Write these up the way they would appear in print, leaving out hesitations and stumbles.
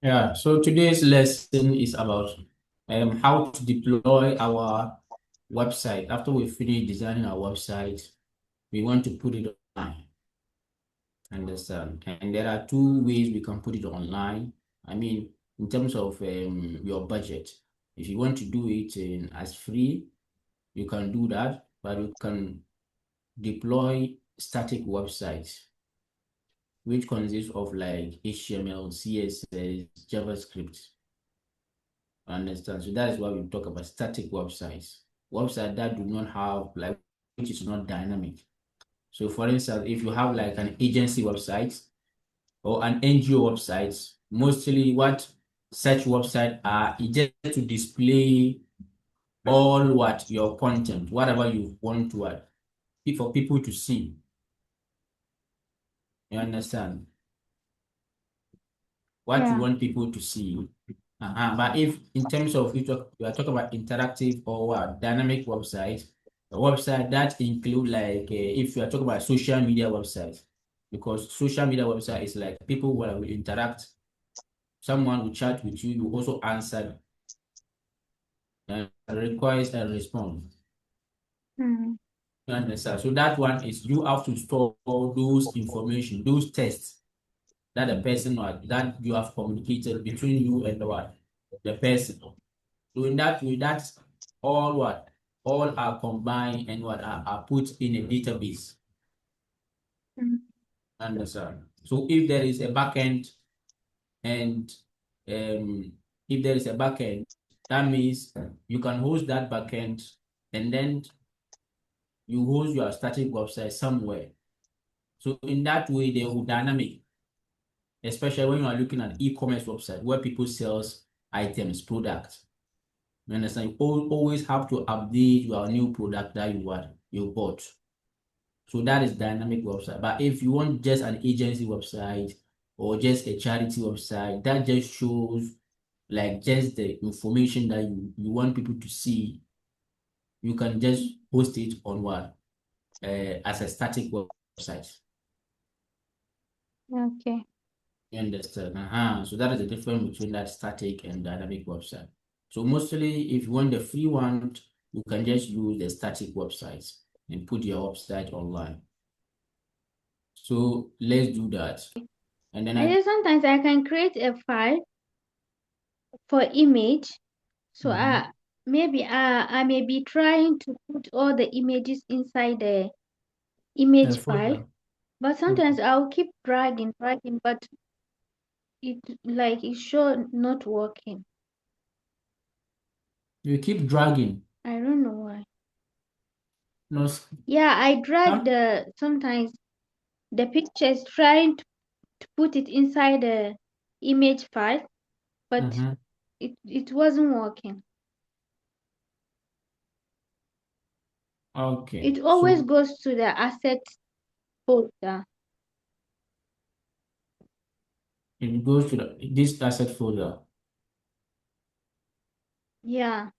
Yeah, so today's lesson is about how to deploy our website. After we finish designing our website, we want to put it online. Understand? And there are two ways we can put it online. I mean, in terms of your budget. If you want to do it as free, you can do that, but you can deploy static websites, which consists of like HTML, CSS, JavaScript. Understand? So that is why we talk about static websites. Website that do not have like which is not dynamic. So for instance, if you have like an agency website or an NGO website, mostly what such website are is just to display all what your content, whatever you want to add, for people to see. You understand? What you Yeah. want people to see. But if in terms of you are talking about interactive or what dynamic website, a website that include like if you are talking about social media website, because social media website is like people will interact, someone will chat with you, you also answer and requires a response. Mm. You understand? So that one is you have to store all those information, those tests that the person or that you have communicated between you and the what the person. So in that way, that's all what all are combined and what are put in a database. Mm. Understand? So if there is a backend and um, if there is a backend, that means you can host that backend and then you host your static website somewhere. So in that way, they will dynamic, especially when you are looking at e-commerce website where people sells items, products. You understand? You always have to update your new product that you bought. So that is dynamic website. But if you want just an agency website or just a charity website, that just shows like just the information that you want people to see. You can just post it on what? As a static website. Okay. You understand? So that is the difference between that static and dynamic website. So mostly if you want the free one, you can just use the static websites and put your website online. So let's do that. And then I I just sometimes I can create a file for image. So Mhm. maybe I may be trying to put all the images inside the image file, Folder. but Okay. sometimes I'll keep dragging, but it's sure not working. You keep dragging. I don't know why. No, Yeah, I drag some, the sometimes the pictures trying to put it inside the image file, but mhm. it wasn't working. Okay. It always So goes to the assets folder. it goes to this asset folder, Yeah.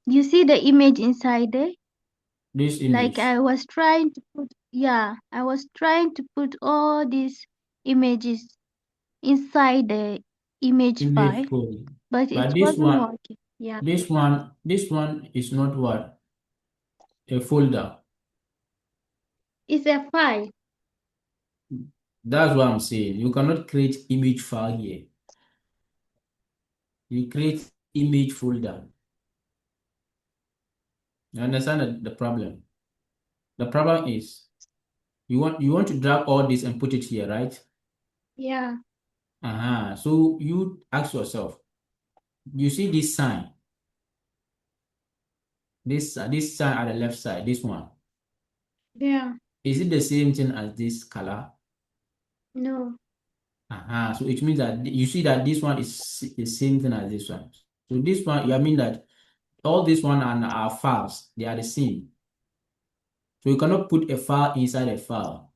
You see the image inside there? this Like image, I was trying to put all these images inside the image file, image folder. but it But wasn't working. Yeah. this one is not what? A folder. It's a file. That's what I'm saying. You cannot create image file here. You create image folder. You understand the problem? The problem is you want to drag all this and put it here, right? Yeah. So you ask yourself, you see this sign, this sign at the left side, this one. Yeah. Is it the same thing as this color? No. So it means that you see that this one is the same thing as this one. So this one, you mean that all this one and our files, they are the same. So you cannot put a file inside a file.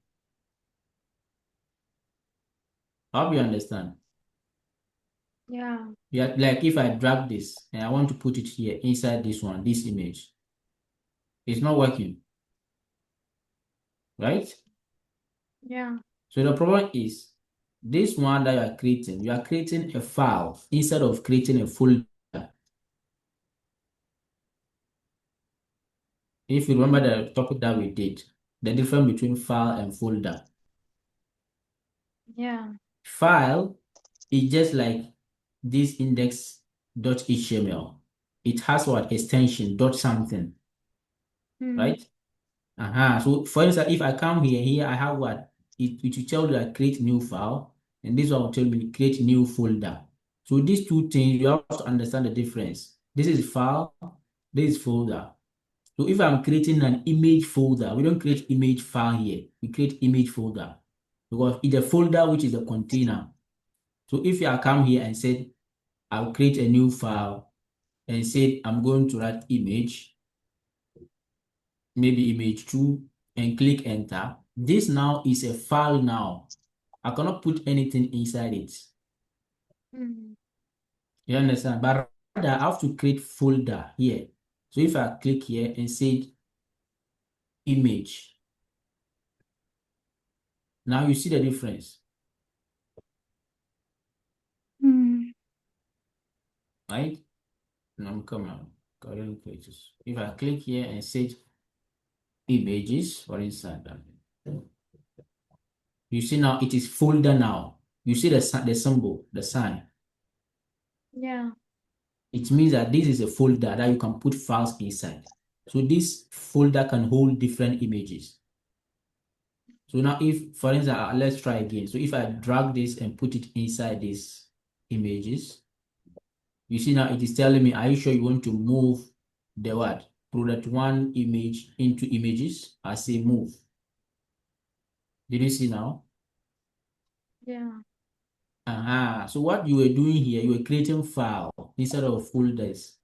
I hope you understand. Yeah. Yeah, like if I drag this and I want to put it here inside this one, this image, it's not working, right? Yeah. So the problem is This one that you are creating a file instead of creating a folder. If you remember the topic that we did, the difference between file and folder. Yeah. File is just like this index.html. It has what extension dot something, right? So for instance, if I come here I have what? It will tell you that create new file, and this one will tell me create new folder. So these two things, you have to understand the difference. This is file, this is folder. So if I'm creating an image folder, we don't create image file here. We create image folder because it's a folder which is a container. So if I come here and said, I'll create a new file and said, I'm going to write image, maybe image 2, and click enter. This now is a file now. I cannot put anything inside it. You understand? But rather, I have to create folder here. So if I click here and say image, now you see the difference, right? Now come on, current pages. If I click here and say images, for instance, you see now it is folder now. You see the symbol, the sign. Yeah. It means that this is a folder that you can put files inside. So this folder can hold different images. So now if, for instance, let's try again. So if I drag this and put it inside these images, you see now it is telling me, are you sure you want to move the what? Product one image into images? I say move. Did you see now? Yeah. So what you were doing here, you were creating file instead of folders.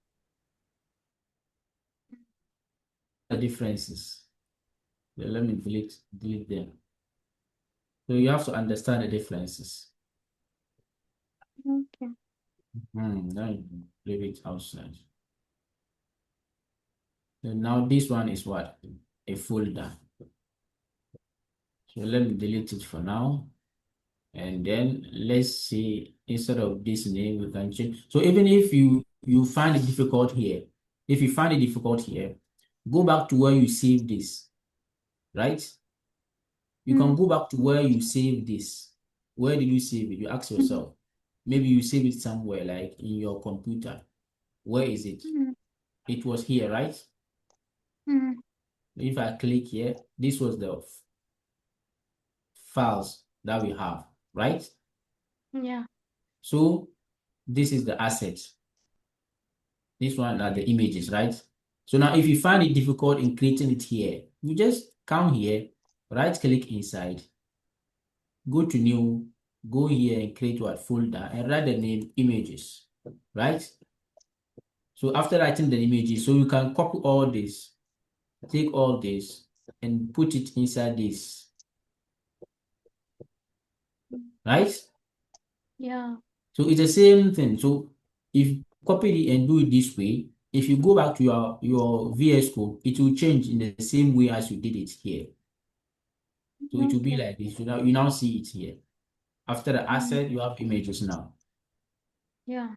The differences. Let me delete them. So you have to understand the differences. Okay. Now leave it outside. So now this one is what? A folder. So let me delete it for now. And then let's see, instead of this name, we can change. So even if you find it difficult here, if you find it difficult here, go back to where you saved this, right? You can go back to where you saved this. Where did you save it? You ask yourself. Maybe you save it somewhere like in your computer. Where is it? It was here, right? If I click here, this was the files that we have, right? Yeah. So this is the assets. This one are the images, right? So now if you find it difficult in creating it here, you just come here, right click inside, go to new, go here and create what folder and write the name images, right? So after writing the images, so you can copy all this, take all this and put it inside this, right? Yeah. So it's the same thing. So if you copy it and do it this way, if you go back to your VS Code, it will change in the same way as you did it here. So it will be Okay. like this. You now see it here. After the asset, you have images now. Yeah.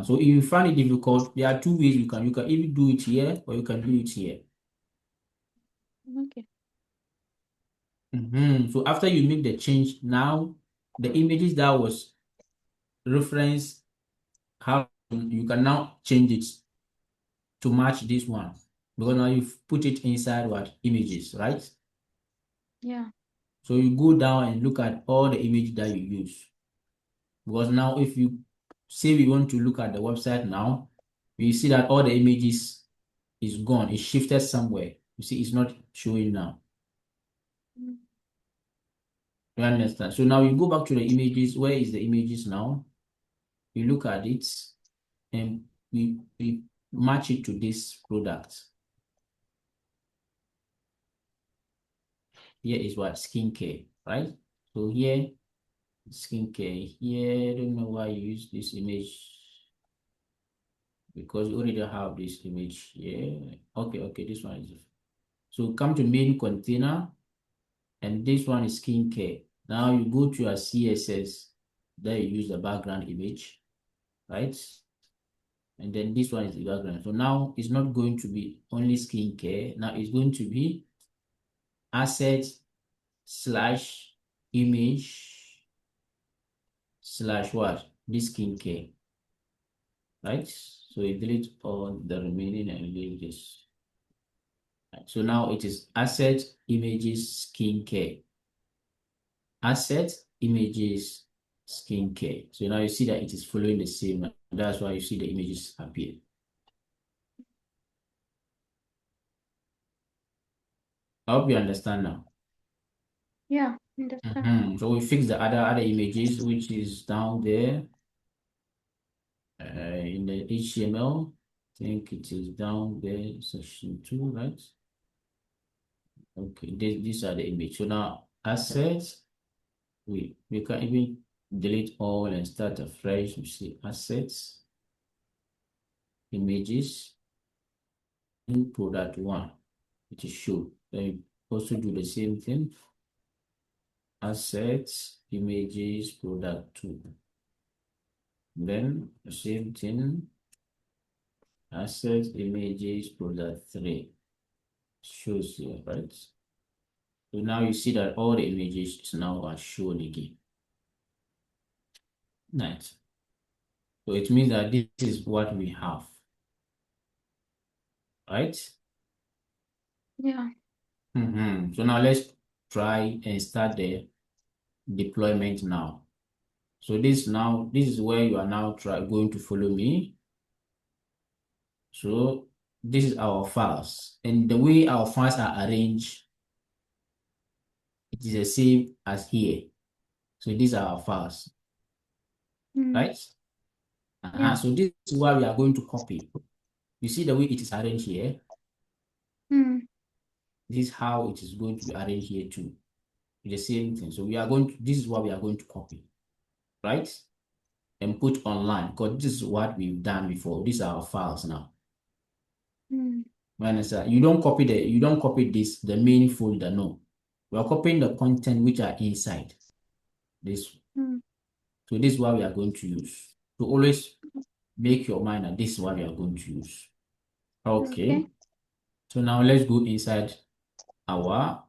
So if you find it difficult, there are two ways you can either do it here or you can do it here. Okay. So after you make the change, now the images that was referenced, how you can now change it to match this one because now you've put it inside what images, right? Yeah. So you go down and look at all the images that you use. Because now if you say we want to look at the website now, you see that all the images is gone. It's shifted somewhere. You see, it's not showing now. You understand? So now you go back to the images. Where is the images now? You look at it and we match it to this product. Here is what skincare, right? So here, skincare. Here, I don't know why you use this image because you already have this image here. Okay, this one is. So come to main container, and this one is skincare. Now you go to your CSS, there you use the background image, right? And then this one is the background. So now it's not going to be only skincare. Now it's going to be asset slash image slash what? This skincare, right? So you delete all the remaining and leave this. Right. So now it is asset images skincare. Asset images skincare. So now you see that it is following the same. That's why you see the images appear. I hope you understand now. Yeah, understand. So we fix the other images, which is down there in the HTML. I think it is down there, section 2, right? Okay, these are the images. So now assets, we can even delete all and start afresh. You see assets, images, in product 1, it is show. Then you also do the same thing. Assets, images, product 2. Then the same thing. Assets, images, product 3. Shows here, right? So now you see that all the images now are shown again. Nice. So it means that this is what we have, right? Yeah. So now let's try and start the deployment now. So this is where you are now going to follow me. So this is our files, and the way our files are arranged, it is the same as here. So these are our files, Mm. right? Yeah. So this is what we are going to copy. You see the way it is arranged here? Mm. This is how it is going to be arranged here too. The same thing. So this is what we are going to copy, right? And put online, because this is what we've done before. These are our files now. Mm. You don't copy this, the main folder, no. We are copying the content which are inside this. Mm. So this is what we are going to use. So always make your mind that this is what we are going to use. Okay. Okay. So now let's go inside our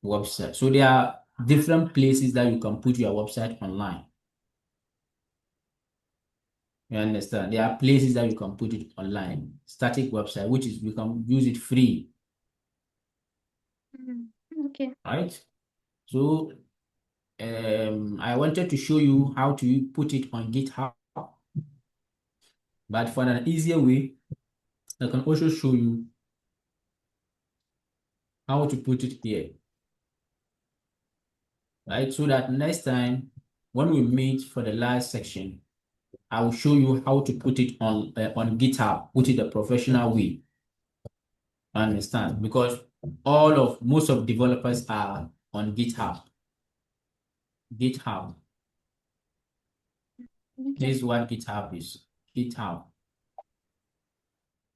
website. So there are different places that you can put your website online. You understand? There are places that you can put it online. Static website, which is we can use it free, Mm. Okay. right? So I wanted to show you how to put it on GitHub, but for an easier way, I can also show you how to put it here, right? So that next time when we meet for the last section, I will show you how to put it on GitHub, put it the professional way. Understand? Because most of developers are on GitHub. GitHub. Okay. This is what GitHub is. GitHub,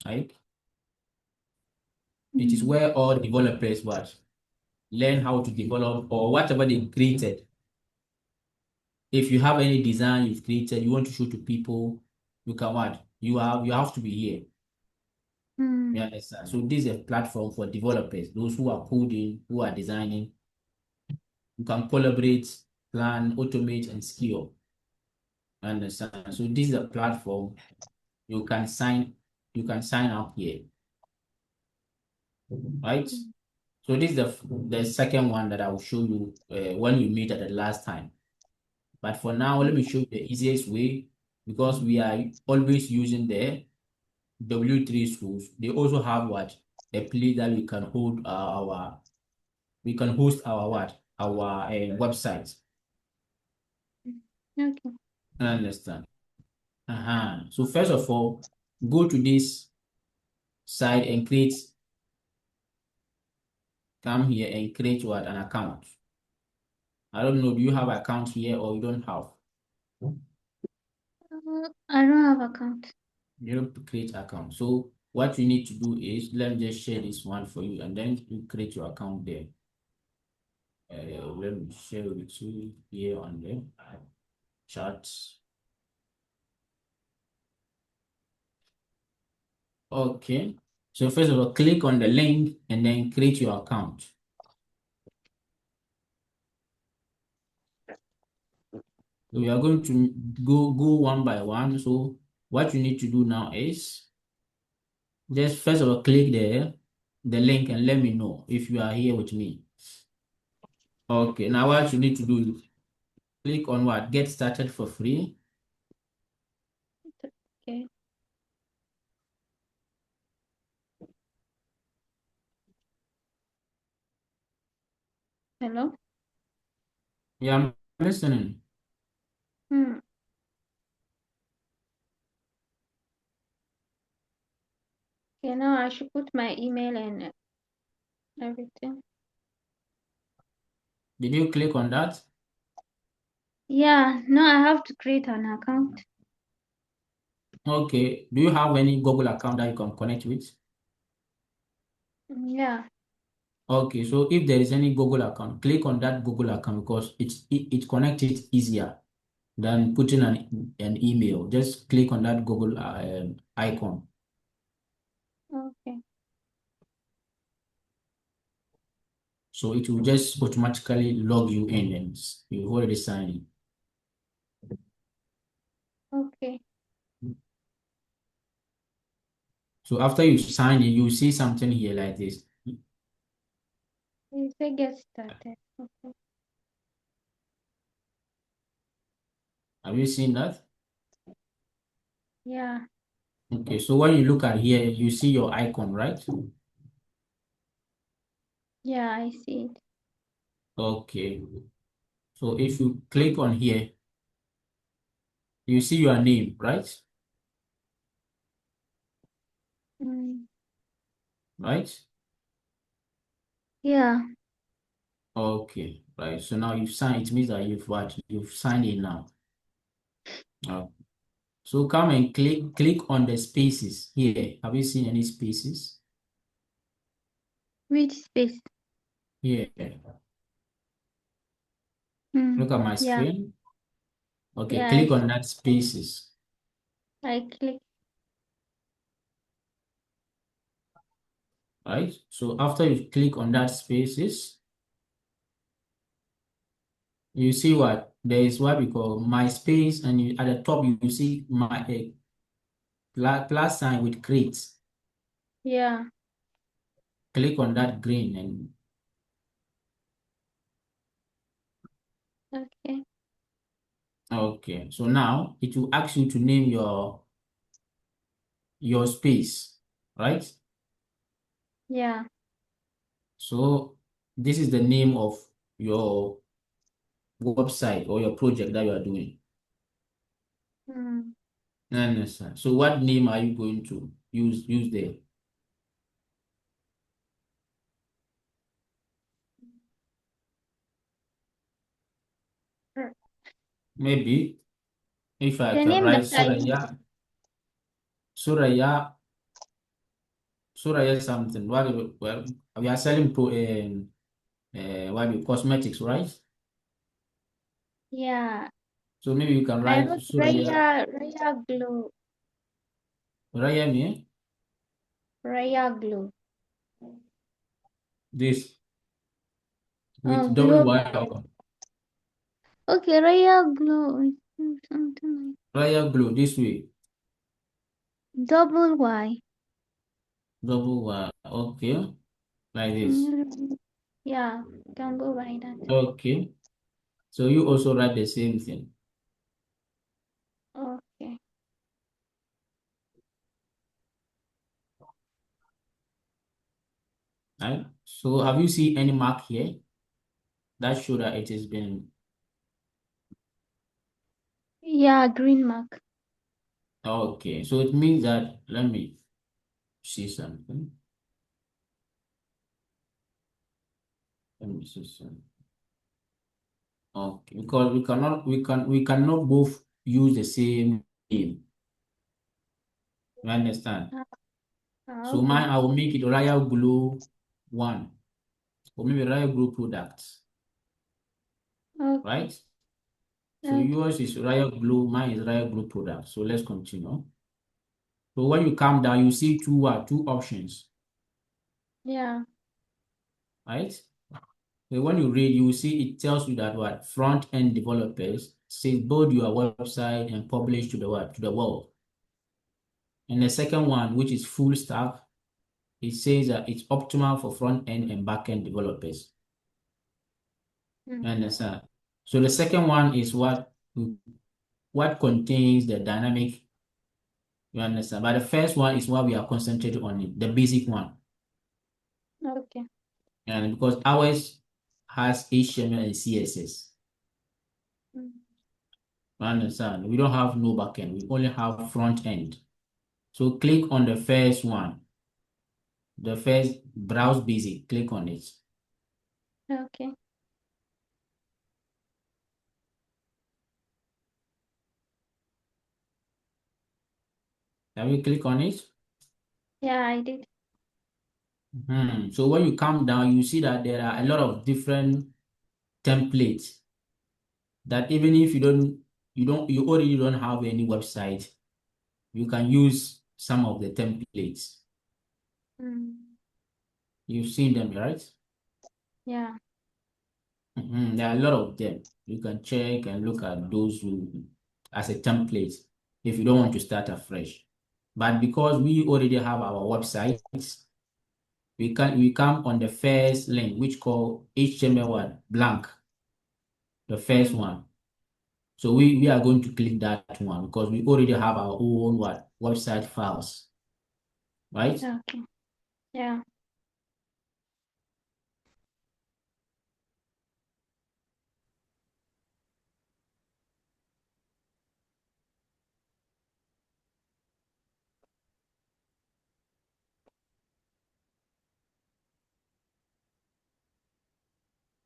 right? It is Mm. where all developers learn how to develop or whatever they created. If you have any design you've created, you want to show to people, you can what? You have to be here. Mm. You understand? So this is a platform for developers, those who are coding, who are designing. You can collaborate, plan, automate, and scale. You understand? So this is a platform you can sign up here, right? Mm. So this is the second one that I will show you when we meet at the last time. But for now, let me show you the easiest way, because we are always using the W3Schools. They also have a place that we can hold we can host our website. Okay. I understand. So first of all, go to this site and come here and create an account. I don't know, do you have account here or you don't have? I don't have account. You don't create account. So what you need to do is, let me just share this one for you and then you create your account there. Let me share with you here on the chat. Okay. So first of all, click on the link and then create your account. So we are going to go one by one. So what you need to do now is just first of all click the link and let me know if you are here with me. Okay. Now what you need to do is click on what? Get started for free. Okay. Hello? Yeah, I'm listening. Hmm. Okay, now I should put my email and everything. Did you click on that? Yeah, now I have to create an account. Okay. Do you have any Google account that you can connect with? Yeah. Okay, so if there is any Google account, click on that Google account because it connects it easier than putting an email. Just click on that Google icon. Okay. So it will just automatically log you in and you've already signed Okay. in. So after you sign in, you see something here like this. You say get started. Okay. Have you seen that? Yeah. Okay, so when you look at here, you see your icon, right? Yeah, I see it. Okay, so if you click on here, you see your name, right? Mm. Right? Yeah. Okay, right. So now you've signed, it means that you've what? You've signed in now. Uh, so come and click on the spaces here. Have you seen any spaces? Which space? Here. Mm. Look at my Yeah. screen. Okay, Yeah, click on that spaces, I click. right? So after you click on that spaces, you see what? There is what we call my space, and at the top you see my plus sign with create. Yeah. Click on that green and Okay. okay. So now it will ask you to name your space, right? Yeah. So this is the name of your website or your project that you are doing. Mm. I understand. So what name are you going to use there? R- Maybe if I The can name that write I use. Suraya, Suraya something. Well, we are selling what do you cosmetics, right? Yeah. So maybe you can I write wrote Suraya Raya Glow. Suraya me Raya Glow. this Oh, with double Glow. Y or Okay, Raya Glow. Something Raya Blue this way, like double Y. double Y. Okay, like this. Mm. Yeah, can go by that. Okay. So you also write the same thing, Okay. right? So have you seen any mark here that show that it has been Yeah, green mark. okay? So it means that let me see something. Let me see something. Okay, because we cannot both use the same name. You understand? So Okay. mine I will make it Royal Glue 1 or maybe Royal Glue Products. Okay. right? So Okay. yours is Riot Glue, mine is Riot Glue product. So let's continue. So when you come down, you see two options, Yeah. right? So when you read, you will see it tells you that what front end developers say build your website and publish to the web to the world. And the second one, which is full stack, it says that it's optimal for front end and back end developers. You Mm. understand? So the second one is what contains the dynamic. You understand? But the first one is what we are concentrating on, it, the basic one. Okay. And because ours has HTML and CSS. Mm. You understand? We don't have no backend. We only have front end. So click on the first one. The first browse basic. Click on it. Okay. Have you click on it? Yeah, I did. So when you come down, you see that there are a lot of different templates that even if you already don't have any website, you can use some of the templates. Mm. You've seen them, right? Yeah. There are a lot of them. You can check and look at those as a template if you don't want to start afresh. But because we already have our websites, we come on the first link, which called HTML one blank, the first Mm. one. So we are going to click that one because we already have our own website files, right? Okay. Yeah.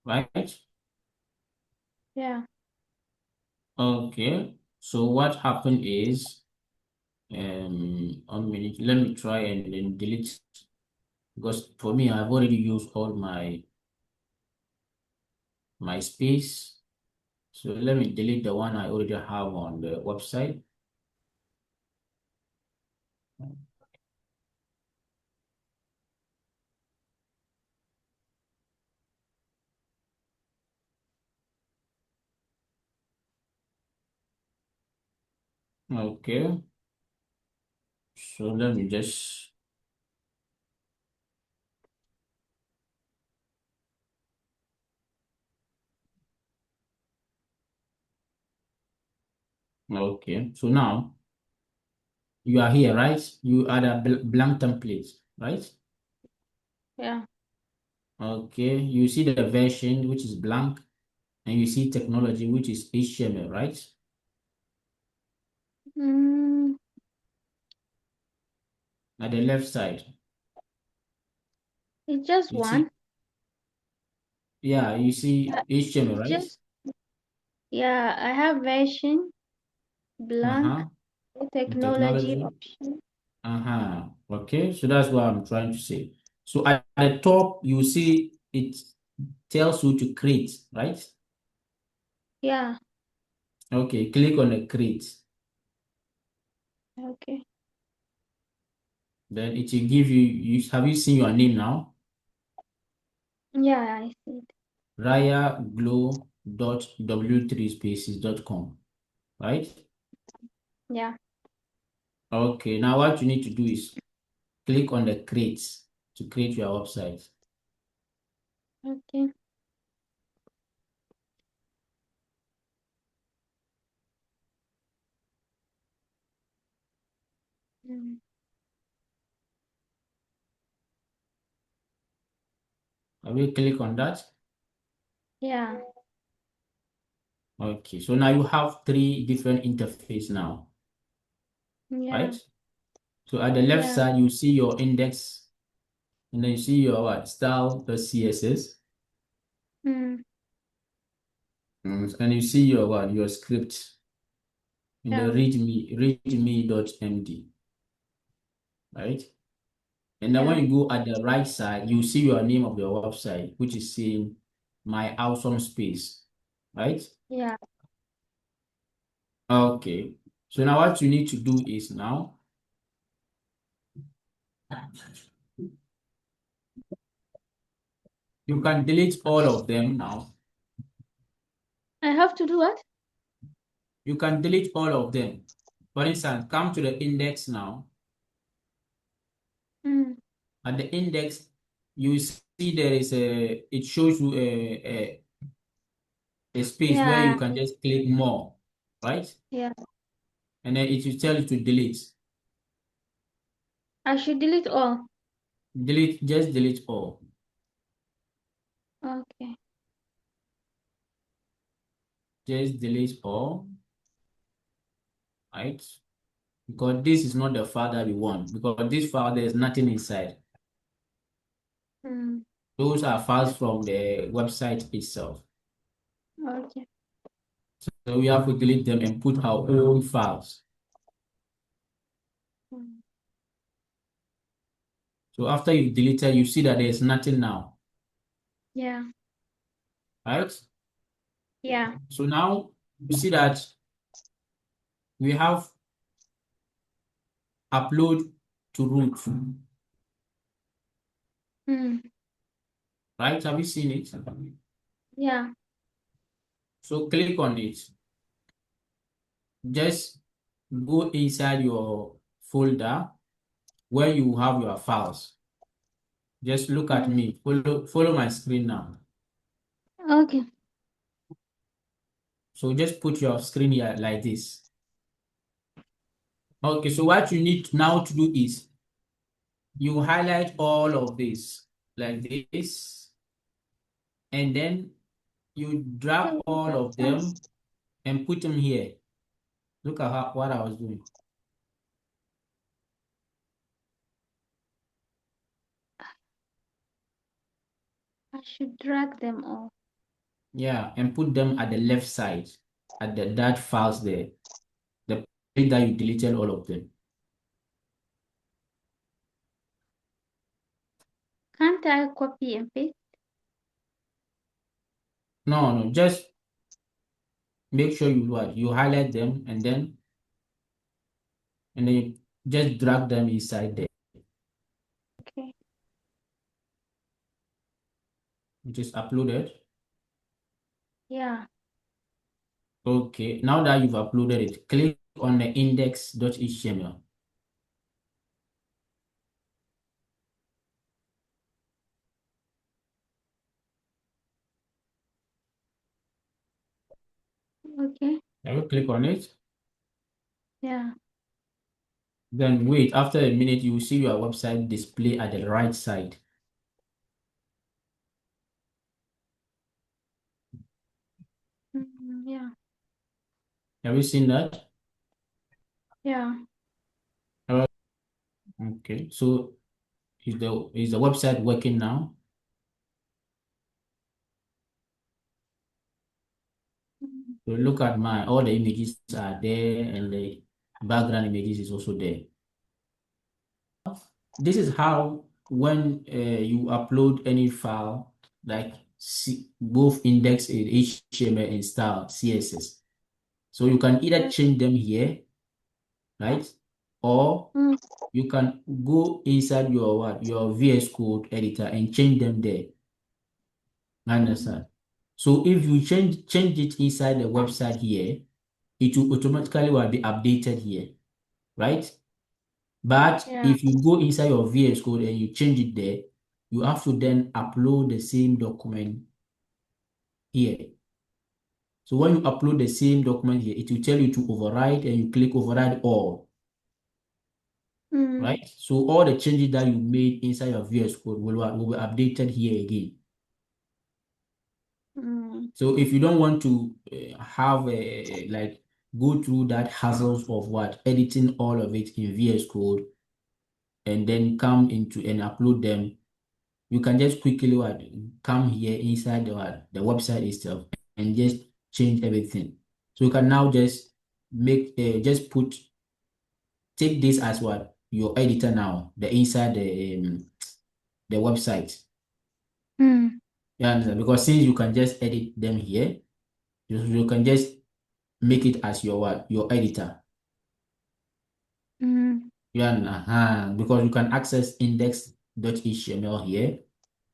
Right? Yeah. Okay. So what happened is, 1 minute. Let me try and then delete because for me, I've already used all my space. So let me delete the one I already have on the website. Okay. So let me just okay. So now you are here, right? You add a blank template, right? Yeah. Okay. You see the version which is blank, and you see technology which is HTML, right? Mm. At the left side, It's just you see, one. yeah, you see HTML, It's right? just, yeah, I have version, blank, Uh-huh. And technology technology. option. Uh-huh. Okay, so that's what I'm trying to say. So at the top, you see it tells you to create, right? Yeah. Okay, click on the create. Okay. Then it will give have you seen your name now? Yeah, I see it. rayaglow.w3spaces.com, right? Yeah. Okay, now what you need to do is click on the create to create your website. Okay. Mm. Have you click on that? Yeah. Okay, so now you have three different interface now, right? Yeah. So at the left Yeah. side, you see your index, and then you see your style.css, Mm. and you see your script in the Yeah. readme.md, right? And then when Yeah. you go at the right side, you see your name of your website, which is saying my awesome space, right? Yeah. Okay. So now what you need to do is now you can delete all of them now. I have to do what? You can delete all of them. For instance, come to the index now. Mm. At the index, you see there is it shows you a space where you Yeah. can just click more, right? Yeah. And then it will tell you to delete. I should delete all. Delete, just delete all. Okay. Just delete all, right? Because this is not the file that we want. Because this file, there's nothing inside. Mm. Those are files from the website itself. Okay. So we have to delete them and put our own files. Mm. So after you deleted, you see that there's nothing now, Yeah. right? Yeah. So now you see that we have upload to root, Mm. right? Have you seen it? Yeah. So click on it. Just go inside your folder where you have your files. Just look at Mm. me. Follow my screen now. Okay. So just put your screen here like this. Okay, so what you need now to do is you highlight all of this like this, and then you drag all of them and put them here. Look at what I was doing. I should drag them all. Yeah, and put them at the left side, at that files there, the place that you deleted all of them. Can't I copy and paste? No, no, just make sure you highlight them and then you just drag them inside there. Okay. Just upload it. Yeah. Okay, now that you've uploaded it, click on the index.html. Okay. I will click on it. Yeah. Then wait, after a minute, you will see your website display at the right side. Yeah. Have you seen that? Yeah. Okay, so is the website working now? Mm. So look at mine, all the images are there and the background images is also there. This is how when you upload any file, like both index in HTML and style CSS. So you can either change them here, right? Or Mm. you can go inside your VS Code editor and change them there. Understand? So if you change it inside the website here, it will automatically will be updated here, right? But Yeah. if you go inside your VS Code and you change it there, you have to then upload the same document here. So when you upload the same document here, it will tell you to override and you click override all, Mm. right? So all the changes that you made inside your VS Code will be updated here again. Mm. So if you don't want to have like go through that hassles of what editing all of it in VS Code and then come into and upload them, you can just quickly come here inside the website itself and just change everything. So you can now just just take this as what your editor now, the inside the website. Mm. You understand? Because since you can just edit them here, You can just make it as your what? Your editor. Because you can access index.html here.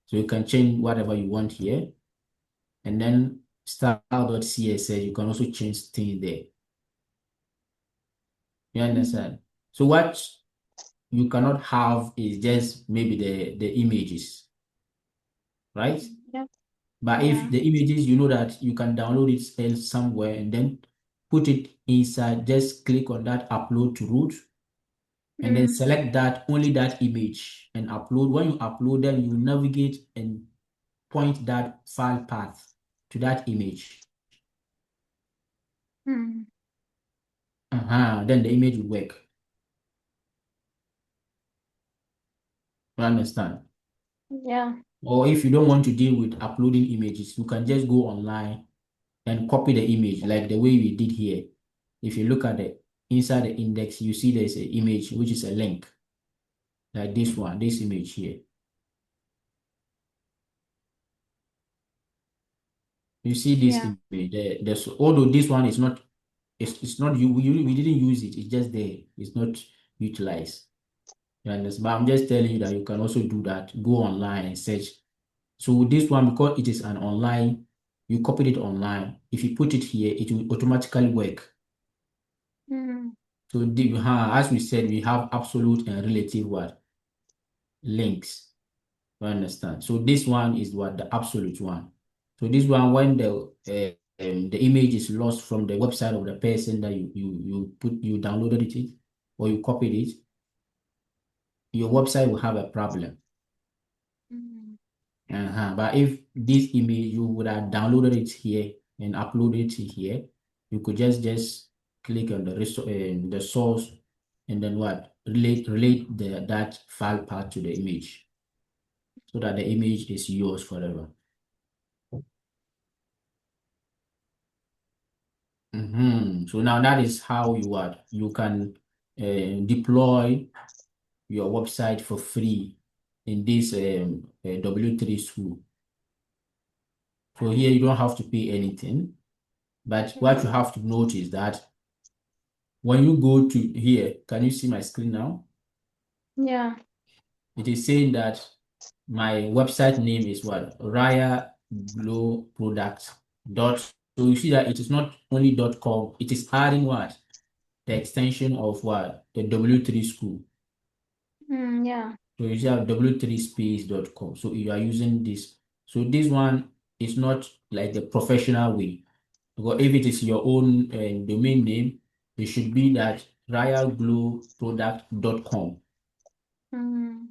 So you can change whatever you want here. And then style.css, you can also change things there. You understand? So what you cannot have is just maybe the images, right? Yep. But Yeah. if the images, you know that you can download it else somewhere and then put it inside, just click on that upload to root and then select that only that image and upload. When you upload, then you navigate and point that file path to that image. Then the image will work. You understand? Yeah. Or if you don't want to deal with uploading images, you can just go online and copy the image like the way we did here. If you look at the inside the index, you see there's an image which is a link like this one, this image here. You see this Yeah. image. Although this one is not, it's not you. We didn't use it. It's just there. It's not utilized. You understand? But I'm just telling you that you can also do that. Go online and search. So this one, because it is an online, you copied it online. If you put it here, it will automatically work. So as we said, we have absolute and relative what links. You understand? So this one is what the absolute one. So this one, when the image is lost from the website of the person that you downloaded it or you copied it, your website will have a problem. But if this image you would have downloaded it here and uploaded it here, you could just click on the source and then what relate that file path to the image so that the image is yours forever. So now that is how you can deploy your website for free in this W3 school. So here you don't have to pay anything, but what you have to note is that when you go to here, can you see my screen now? Yeah. It is saying that my website name is what? Raya Glow Products dot. So you see that it is not only .com, it is adding what? The extension of what? The W3 school. Yeah. So you have W3Space.com. So you are using this. So this one is not like the professional way. Because if it is your own domain name, it should be that royalglowproduct.com. You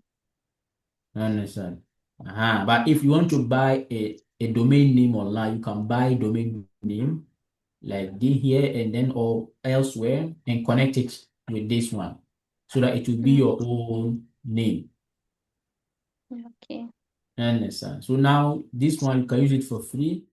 understand? But if you want to buy a domain name online, you can buy domain name like this here and then or elsewhere and connect it with this one so that it will be your own name. Okay. You understand? So now this one you can use it for free